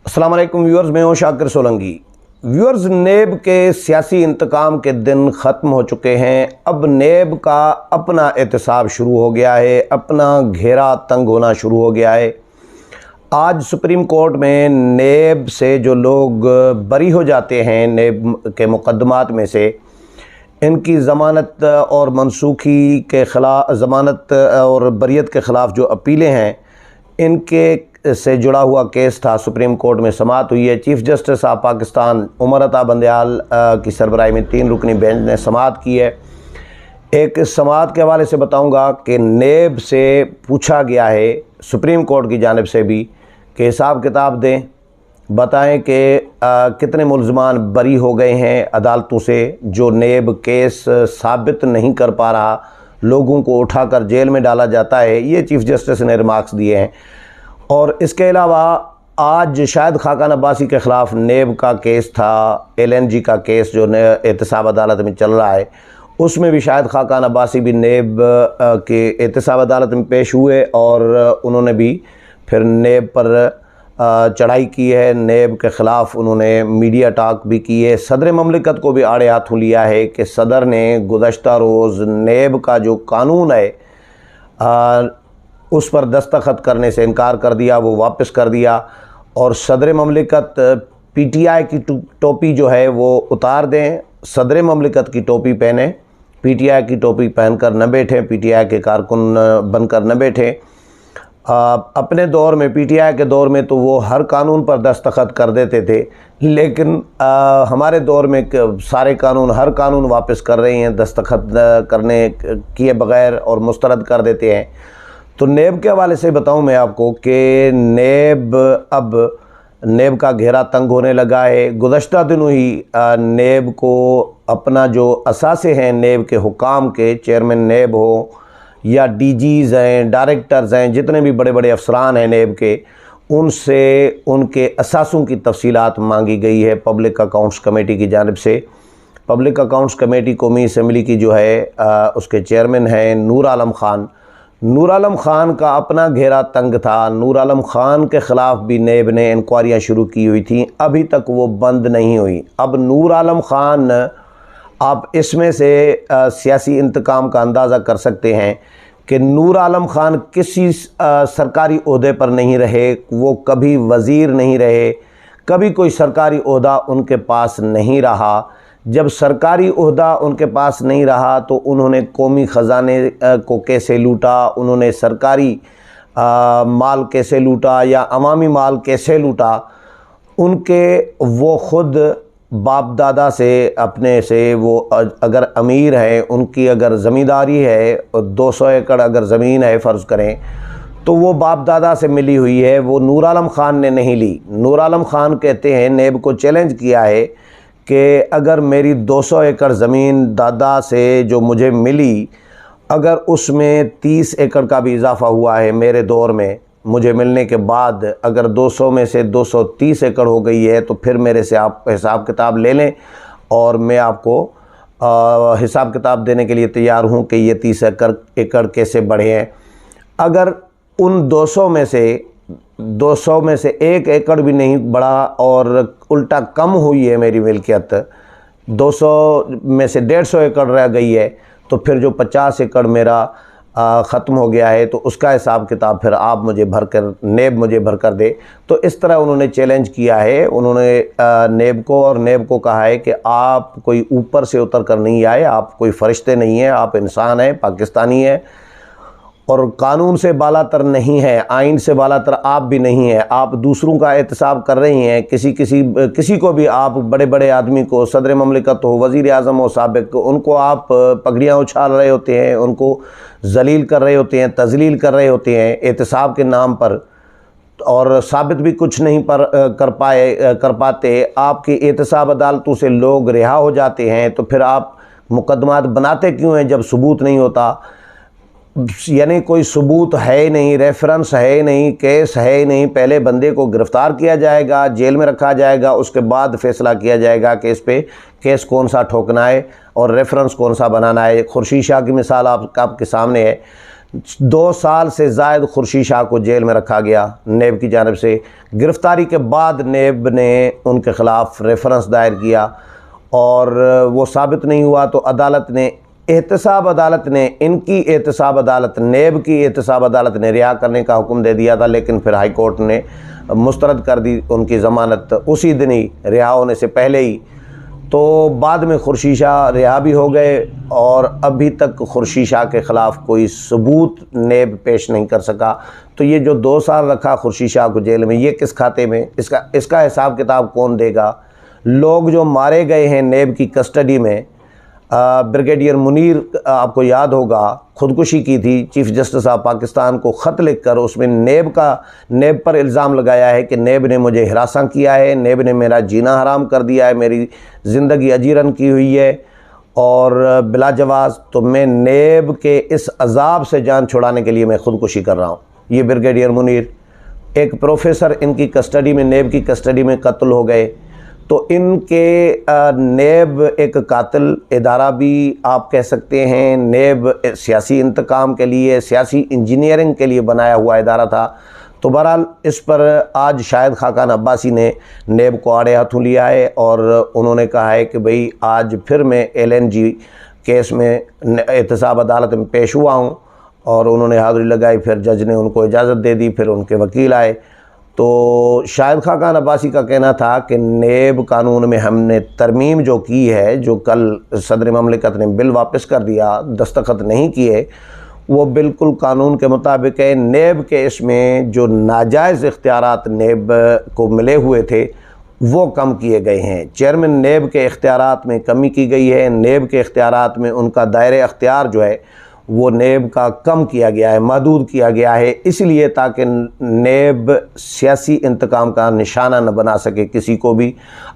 अस्सलाम वालेकुम व्यूअर्स, मैं हूं शाकिर सोलंकी। व्यूअर्स, नेब के सियासी इंतकाम के दिन ख़त्म हो चुके हैं। अब नेब का अपना एहतसाब शुरू हो गया है, अपना घेरा तंग होना शुरू हो गया है। आज सुप्रीम कोर्ट में नेब से जो लोग बरी हो जाते हैं, नेब के मुकदमात में से, इनकी ज़मानत और मनसूखी के ख़िलाफ़, ज़मानत और बरियत के ख़िलाफ़ जो अपीलें हैं, इनके से जुड़ा हुआ केस था। सुप्रीम कोर्ट में समाअत हुई है। Chief justice of Pakistan Umar Ata Bandial की सरबराही में 3 रुकनी बेंच ने समाअत की है। एक समाअत के हवाले से बताऊंगा कि नेब से पूछा गया है सुप्रीम कोर्ट की जानिब से भी कि हिसाब किताब दें, बताएं कि कितने मुल्ज़मान बरी हो गए हैं अदालतों से। जो नेब केस साबित नहीं कर पा रहा, लोगों को उठाकर जेल में डाला जाता है, ये चीफ़ जस्टिस ने रिमार्क्स दिए हैं। और इसके अलावा आज शाहिद खाकान अब्बासी के ख़िलाफ़ नेब का केस था, LNG का केस जो एहतसाब अदालत में चल रहा है, उसमें भी शाहिद खाकान अब्बासी भी नेब के एहतसाब अदालत में पेश हुए और उन्होंने भी फिर नेब पर चढ़ाई की है। नेब के ख़िलाफ़ उन्होंने मीडिया टॉक भी की है। सदर ममलिकत को भी आड़े हाथों लिया है कि सदर ने गुज़श्ता रोज़ नेब का जो कानून है उस पर दस्तखत करने से इनकार कर दिया, वो वापस कर दिया। और सदर ममलिकत PTI की टोपी जो है वो उतार दें, सदर ममलिकत की टोपी पहने, PTI की टोपी पहनकर न बैठें, PTI के कारकुन बनकर न बैठें। अपने दौर में, PTI के दौर में तो वो हर कानून पर दस्तखत कर देते थे, लेकिन हमारे दौर में सारे कानून, हर कानून वापस कर रहे हैं दस्तखत करने किए बग़ैर और मुस्तरद कर देते हैं। तो नेब के हवाले से बताऊं मैं आपको कि नेब का घेरा तंग होने लगा है। गुज़श्ता दिनों ही नेब को अपना जो असासे हैं, नेब के हुकाम के, चेयरमैन नेब हो या DGs हैं, डायरेक्टर्स हैं, जितने भी बड़े बड़े अफसरान हैं नेब के, उनसे उनके असासों की तफसीलात मांगी गई है पब्लिक अकाउंट्स कमेटी की जानिब से। पब्लिक अकाउंट्स कमेटी कौमी असम्बली की जो है उसके चेयरमैन हैं नूर आलम ख़ान। नूर आलम ख़ान का अपना घेरा तंग था। नूर आलम ख़ान के ख़िलाफ़ भी नेब ने इंक्वायरियाँ शुरू की हुई थी, अभी तक वो बंद नहीं हुई। अब नूर आलम ख़ान, आप इसमें से सियासी इंतकाम का अंदाज़ा कर सकते हैं कि नूर आलम ख़ान किसी सरकारी ओहदे पर नहीं रहे, वो कभी वज़ीर नहीं रहे, कभी कोई सरकारी ओहदा उनके पास नहीं रहा। जब सरकारी ओहदा उनके पास नहीं रहा तो उन्होंने कौमी ख़जाने को कैसे लूटा, उन्होंने सरकारी माल कैसे लूटा या अवामी माल कैसे लूटा, उनके वो ख़ुद बाप दादा से, अपने से, वो अगर अमीर हैं, उनकी अगर ज़मींदारी है, 200 एकड़ अगर ज़मीन है फ़र्ज़ करें, तो वो बाप दादा से मिली हुई है, वो नूर आलम ख़ान ने नहीं ली। नूर आलम ख़ान कहते हैं, नेब को चैलेंज किया है कि अगर मेरी 200 एकड़ ज़मीन दादा से जो मुझे मिली, अगर उसमें 30 एकड़ का भी इजाफ़ा हुआ है मेरे दौर में, मुझे मिलने के बाद अगर 200 में से 230 एकड़ हो गई है, तो फिर मेरे से आप हिसाब किताब ले लें और मैं आपको हिसाब किताब देने के लिए तैयार हूँ कि ये 30 एकड़ कैसे बढ़े हैं। अगर उन 200 में से 1 एकड़ भी नहीं बढ़ा और उल्टा कम हुई है मेरी मिल्कियत, 200 में से 150 एकड़ रह गई है, तो फिर जो 50 एकड़ मेरा ख़त्म हो गया है, तो उसका हिसाब किताब फिर आप मुझे भरकर, नेब मुझे भरकर दे। तो इस तरह उन्होंने चैलेंज किया है। उन्होंने नेब को और नेब को कहा है कि आप कोई ऊपर से उतर कर नहीं आए, आप कोई फ़रिश्ते नहीं हैं, आप इंसान हैं, पाकिस्तानी हैं और कानून से बालातर नहीं है, आइन से बालातर आप भी नहीं हैं। आप दूसरों का एहतसाब कर रही हैं, किसी को भी, आप बड़े बड़े आदमी को, सदर ममलिकत हो, वज़ीर आज़म हो साबिक़, उनको आप पगड़ियाँ उछाल रहे होते हैं, उनको जलील कर रहे होते हैं, तज़लील कर रहे होते हैं एहतसाब के नाम पर, और साबित भी कुछ नहीं कर पाते। आपकी एहतसाब अदालतों से लोग रिहा हो जाते हैं, तो फिर आप मुकदमात बनाते क्यों हैं जब सबूत नहीं होता? यानी कोई सबूत है ही नहीं, रेफरेंस है ही नहीं, केस है ही नहीं। पहले बंदे को गिरफ़्तार किया जाएगा, जेल में रखा जाएगा, उसके बाद फ़ैसला किया जाएगा कि इस पे केस कौन सा ठोकना है और रेफरेंस कौन सा बनाना है। खुर्शीद शाह की मिसाल आपके सामने है। 2 سال سے زائد خورشید شاہ کو جیل میں رکھا گیا نیب کی جانب سے۔ گرفتاری کے بعد نیب نے ان کے خلاف ریفرنس دائر کیا اور وہ ثابت نہیں ہوا تو عدالت نے احتساب عدالت نے ان کی احتساب عدالت نیب کی احتساب عدالت نے رہا کرنے کا حکم دے دیا تھا، لیکن پھر ہائی کورٹ نے مسترد کر دی ان کی ضمانت اسی دن ہی، رہا ہونے سے پہلے ہی۔ تو بعد میں خورشید شاہ رہا بھی ہو گئے اور ابھی تک خورشید شاہ کے خلاف کوئی ثبوت نیب پیش نہیں کر سکا۔ تو یہ جو 2 سال رکھا خورشید شاہ کو جیل میں، یہ کس کھاتے میں، اس کا حساب کتاب کون دے گا؟ لوگ جو مارے گئے ہیں نیب کی کسٹڈی میں، بریگیڈیئر منیر آپ کو یاد ہوگا خودکشی کی تھی، چیف جسٹس آف پاکستان کو خط لکھ کر اس میں نیب پر الزام لگایا ہے کہ نیب نے مجھے ہراساں کیا ہے، نیب نے میرا جینا حرام کر دیا ہے، میری زندگی اجیرن کی ہوئی ہے اور بلا جواز، تو میں نیب کے اس عذاب سے جان چھڑانے کے لیے میں خودکشی کر رہا ہوں۔ یہ بریگیڈیئر منیر ایک پروفیسر ان کی کسٹڈی میں، نیب کی کسٹڈی میں قتل ہو گئے۔ تو ان کے نیب ایک قاتل ادارہ بھی آپ کہہ سکتے ہیں، نیب سیاسی انتقام کے لیے، سیاسی انجینئرنگ کے لیے بنایا ہوا ادارہ تھا۔ تو بہرحال اس پر آج شاہد خاقان عباسی نے نیب کو آڑے ہاتھوں لیا ہے اور انہوں نے کہا ہے کہ بھئی آج پھر میں LNG کیس میں احتساب عدالت میں پیش ہوا ہوں، اور انہوں نے حاضری لگائی، پھر جج نے ان کو اجازت دے دی، پھر ان کے وکیل آئے۔ تو شاہد خاقان عباسی کا کہنا تھا کہ نیب قانون میں ہم نے ترمیم جو کی ہے، جو کل صدر مملکت نے بل واپس کر دیا، دستخط نہیں کیے، وہ بالکل قانون کے مطابق ہے۔ نیب کے اس میں جو ناجائز اختیارات نیب کو ملے ہوئے تھے وہ کم کیے گئے ہیں۔ چیئرمین نیب کے اختیارات میں کمی کی گئی ہے، نیب کے اختیارات میں ان کا دائرہ اختیار جو ہے وہ نیب کا کم کیا گیا ہے، محدود کیا گیا ہے، اس لیے تاکہ نیب سیاسی انتقام کا نشانہ نہ بنا سکے کسی کو بھی۔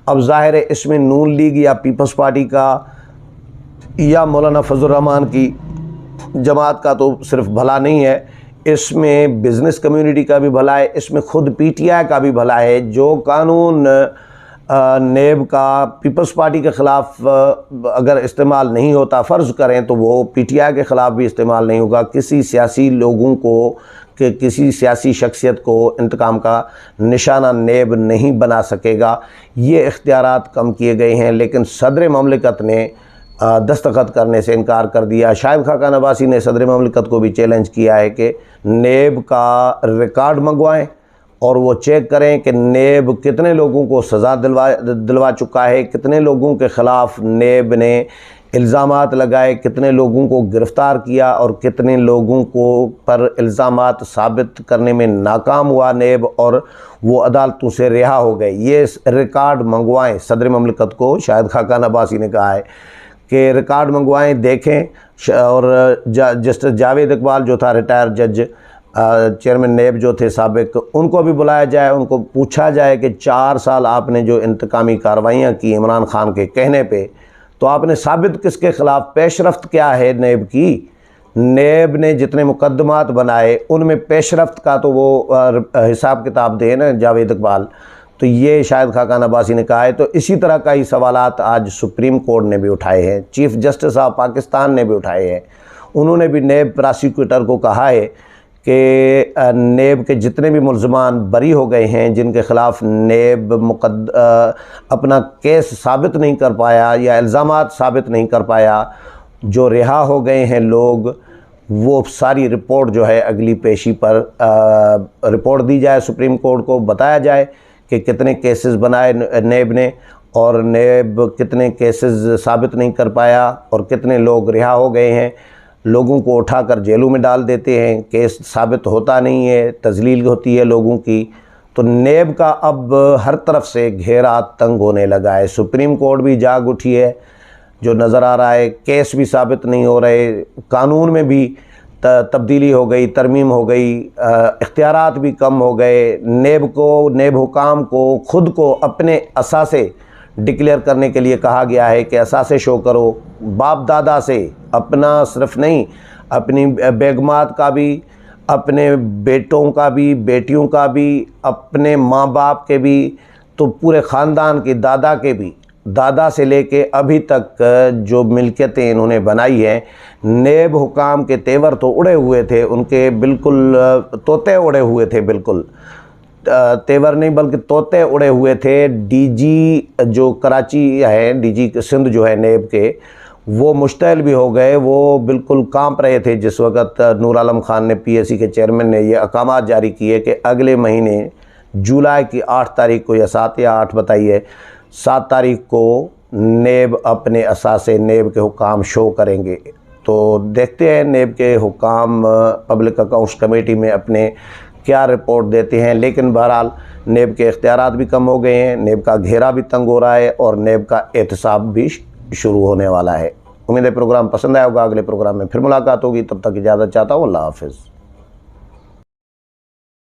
اب ظاہر ہے اس میں نون لیگ یا پیپلز پارٹی کا یا مولانا فضل الرحمان کی جماعت کا تو صرف بھلا نہیں ہے، اس میں بزنس کمیونٹی کا بھی بھلا ہے، اس میں خود PTI کا بھی بھلا ہے۔ جو قانون نیب کا پیپلز پارٹی کے خلاف اگر استعمال نہیں ہوتا، فرض کریں تو وہ PTI کے خلاف بھی استعمال نہیں ہوگا۔ کسی سیاسی لوگوں کو کہ کسی سیاسی شخصیت کو انتقام کا نشانہ نیب نہیں بنا سکے گا۔ یہ اختیارات کم کیے گئے ہیں، لیکن صدر مملکت نے دستخط کرنے سے انکار کر دیا۔ شاہد خاقان عباسی نے صدر مملکت کو بھی چیلنج کیا ہے کہ نیب کا ریکارڈ منگوائیں اور وہ چیک کریں کہ نیب کتنے لوگوں کو سزا دلوا چکا ہے، کتنے لوگوں کے خلاف نیب نے الزامات لگائے، کتنے لوگوں کو گرفتار کیا اور کتنے لوگوں کو پر الزامات ثابت کرنے میں ناکام ہوا نیب اور وہ عدالتوں سے رہا ہو گئے۔ یہ ریکارڈ منگوائیں، صدر مملکت کو شاہد خاقان عباسی نے کہا ہے کہ ریکارڈ منگوائیں، دیکھیں۔ اور جسٹس جاوید اقبال جو تھا ریٹائر جج، چیئرمین نیب جو تھے سابق، ان کو بھی بلایا جائے، ان کو پوچھا جائے کہ 4 سال آپ نے جو انتقامی کارروائیاں کی عمران خان کے کہنے پہ، تو آپ نے ثابت کس کے خلاف، پیش رفت کیا ہے نیب کی؟ نیب نے جتنے مقدمات بنائے ان میں پیش رفت کا تو وہ حساب کتاب دے نا جاوید اقبال۔ تو یہ شاہد خاقان عباسی نے کہا ہے۔ تو اسی طرح کا ہی سوالات آج سپریم کورٹ نے بھی اٹھائے ہیں، چیف جسٹس آف پاکستان نے بھی اٹھائے ہیں۔ انہوں نے بھی نیب پراسیکیوٹر کو کہا ہے کہ نیب کے جتنے بھی ملزمان بری ہو گئے ہیں، جن کے خلاف نیب اپنا کیس ثابت نہیں کر پایا یا الزامات ثابت نہیں کر پایا، جو رہا ہو گئے ہیں لوگ، وہ ساری رپورٹ جو ہے اگلی پیشی پر رپورٹ دی جائے، سپریم کورٹ کو بتایا جائے کہ کتنے کیسز بنائے نیب نے اور نیب کتنے کیسز ثابت نہیں کر پایا اور کتنے لوگ رہا ہو گئے ہیں۔ لوگوں کو اٹھا کر جیلوں میں ڈال دیتے ہیں، کیس ثابت ہوتا نہیں ہے، تذلیل ہوتی ہے لوگوں کی۔ تو نیب کا اب ہر طرف سے گھیرا تنگ ہونے لگا ہے۔ سپریم کورٹ بھی جاگ اٹھی ہے، جو نظر آ رہا ہے، کیس بھی ثابت نہیں ہو رہے، قانون میں بھی تبدیلی ہو گئی، ترمیم ہو گئی، اختیارات بھی کم ہو گئے۔ نیب حکام کو خود کو اپنے اثاثے ڈکلیئر کرنے کے لیے کہا گیا ہے کہ اثاثے شو کرو، باپ دادا سے، اپنا صرف نہیں، اپنی بیگمات کا بھی، اپنے بیٹوں کا بھی، بیٹیوں کا بھی، اپنے ماں باپ کے بھی، تو پورے خاندان کے، دادا کے بھی दादा से लेके अभी तक जो मिल्कियतें इन्होंने बनाई हैं, नेब हुकाम के तेवर तो उड़े हुए थे, उनके बिल्कुल तोते उड़े हुए थे, बिल्कुल तेवर नहीं बल्कि तोते उड़े हुए थे। डीजी जो कराची है, डीजी सिंध जो है नेब के, वो मुश्तइल भी हो गए, वो बिल्कुल कांप रहे थे जिस वक़्त नूर आलम खान ने, पीएसी के चेयरमैन ने, ये अहकामात जारी किए कि अगले महीने जुलाई की 8 तारीख को, या 7 या 8 बताइए, 7 तारीख को नेब अपने असासे नेब के हुकाम शो करेंगे। तो देखते हैं नेब के हुकाम पब्लिक अकाउंट्स कमेटी में अपने क्या रिपोर्ट देते हैं। लेकिन बहरहाल नेब के इख्तियारात भी कम हो गए हैं, नेब का घेरा भी तंग हो रहा है और नेब का एहतसाब भी शुरू होने वाला है। उम्मीद है प्रोग्राम पसंद आया होगा। अगले प्रोग्राम में फिर मुलाकात होगी, तब तक इजाज़त चाहता हूँ। अल्लाह हाफ़िज़।